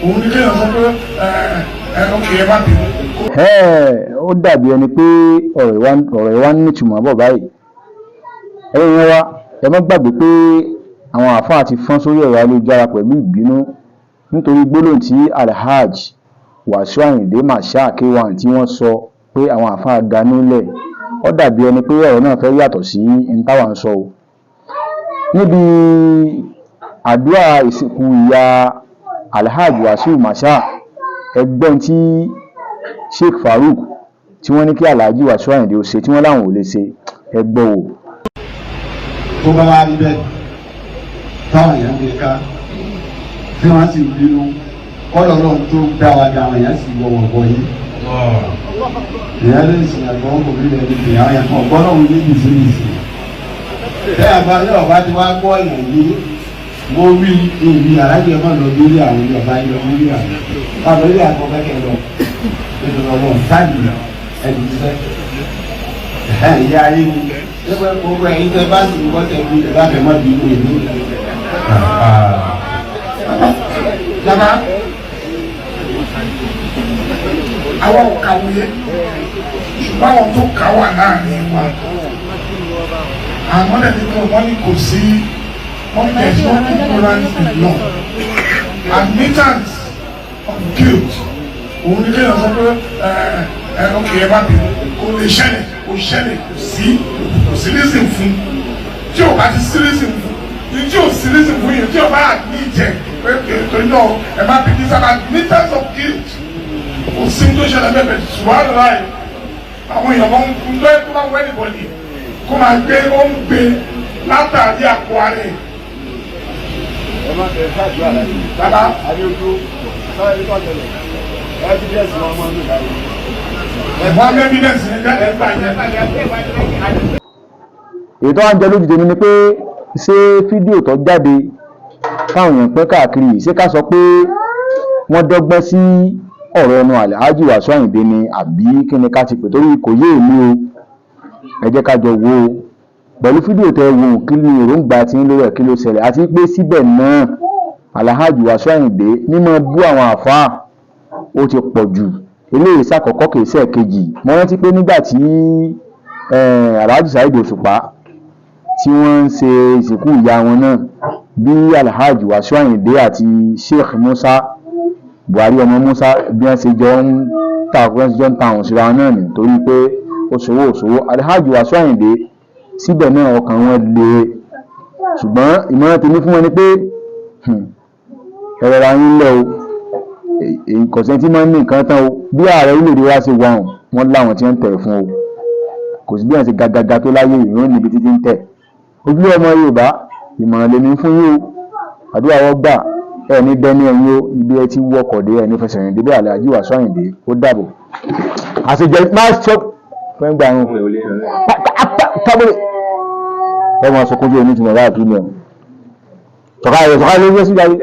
òun ní kéèyàn sọ pé ọkè ẹ má bínú. Ó dàbí ẹni pé ọ̀rọ̀ ìwá nítumọ̀ bọ̀ báyìí. Ẹ̀yin wa ẹ má gbàgbé pé àwọn àfáà ti fọ́n sórí ẹ̀rọ ayélujára pẹ̀lú ìbínú nítorí gbólóhùn tí Alhaj Wasiu Ayinde Marshal K1 tí wọ́n sọ pé àwọn àfáà ganúlẹ̀. Ó dàbí ẹni pé ọ̀rọ̀ náà fẹ́ yàtọ̀ sí ní táwa ń sọ o. Níbi àdúrà ìsìnkú ìyá Alhaj Wasiu Marshal, ẹgbọ́n tí Sheikh Farouk tí wọ́n ní kí Alhaji Wasiu Ayinde ó ṣe tí wọ́n láwọn ò lè ṣe, ẹgbọ́ wò. Tó bá wá rí bẹ́ẹ̀ táwọn èèyàn gbé ká tí wọ́n sì bínú kọ́lọ̀ náà tó dá wa dá àwọn èèyàn sì wọ̀wọ̀ bọ̀ yìí. Ìyá lè sìn àgbọ̀n kò rí ẹni pè àwọn èèyàn kan gbọ́dọ̀ wọ́n ní bìsíbìsì. Bẹ́ẹ̀ àbájá ọ̀bá ti wá gbọ́ èèyàn yìí mo rí èmi alájẹ máa lọ lórí àwọn ìjọba yọ lórí àwọn àwọn ilé àkọ́kẹ́ lọ nítorí ọmọ sáàdì ẹni tẹ́ ìyá ayé ni ẹgbẹ́ gbogbo ẹ̀yin tẹ́ bá sì wọ́n tẹ̀ bí ẹ bá fẹ́ mọ́ bí ìwé ní. Jama àwọn òkàwé ṣùgbọ́n àwọn tó kà wà láàrin wa àwọn ẹni tó wọ́n ní kò sí. There is no ignorance in law. Admittance of guilt. Òun ní kéèyàn sọ pé ọkè ẹ má bínú. Kò lè ṣẹlẹ̀, kò ṣẹlẹ̀, kò sí reason fún. Tí o bá ti sí reason fún, tí o sí reason fún yẹn, tí o bá admit ẹ pé torí náà ẹ má bínú. It's an admittance of guilt. Kò sí tó ṣẹlẹ̀ bẹ́ẹ̀ bẹ́ẹ̀ ṣùgbọ́n àlọ́ láì. Àwọn èèyàn máa ń lọ ẹ́ tó bá wọ anybody kó máa gbé ó ń gbé látàrí àpò ara ẹ̀. Bàbá ẹ̀fọn evidence ní jáde gbà yẹn. Èyí tó wá ń jẹ lójú tèmi ni pé ṣé fídíò tó jáde káwọn èèyàn pẹ́ káàkiri yìí ṣé ká sọ pé wọ́n dọ́gbọ́n sí ọ̀rọ̀ ẹnu Alhaji Wasiu Ayinde ni àbí kí ni ká ti pè torí kò yé èmi o. Ẹ jẹ́ ká jọ wo pẹ̀lú fídíò tẹ́ wò kí ni èròǹgbà tí ń lórí ẹ̀ kí ló ṣẹlẹ̀ àti pé síbẹ̀ náà Alhaji Wasiu Ayinde mímọ́ bú àwọn àfáà ó ti pọ̀ jù. Eléyìí ṣàkọ́kọ́ kìí ṣe kejì. Mo rántí pé nígbà tí Alhaji Saheed Òṣùpá tí wọ́n ń ṣe ìsìnkú ìyá wọn náà bí Alhaji Wasiu Ayinde àti Sheikh Musa Buhari ọmọ Musa bí wọ́n ṣe jọ ń ta àwọn síra wọn náà nítorí pé ó ṣòwò Alhaji Wasiu Ayinde síbẹ̀ náà ọkàn wọn le ṣùgbọ́n ìmọ̀ràn tèmi fún wọn ni pé ẹ̀rọ ra yín lẹ́ o ìkọ̀sẹ̀ tí máa ń ní nǹkan tán o bí ààrẹ orílẹ̀-èdè wa ṣe wà wọ́n láwọn tí wọ́n ń tẹ̀ fún o kò sí bí wọ́n ṣe gàgàgà tó láyé ìrún níbi títí ń tẹ̀ ojú ọmọ Yorùbá ìmọ̀ràn lèmi fún yín o àdúrà wọ́n gbà ẹ̀ ní bẹ́ẹ̀ ní ẹ̀yìn o ibi ẹ ti wọkọ̀ dé ẹ̀ ní fẹsẹ̀ rìn débẹ̀ Alhaji Wasiu Ayinde ó dàbọ̀ àṣejẹ máa ṣọ́ fẹ́ gbà wọn tábìlì ẹ máa sọ kójú oní tìmọ̀ láàfin ni ọ̀ sọ̀ká ló ń gbé síjáde.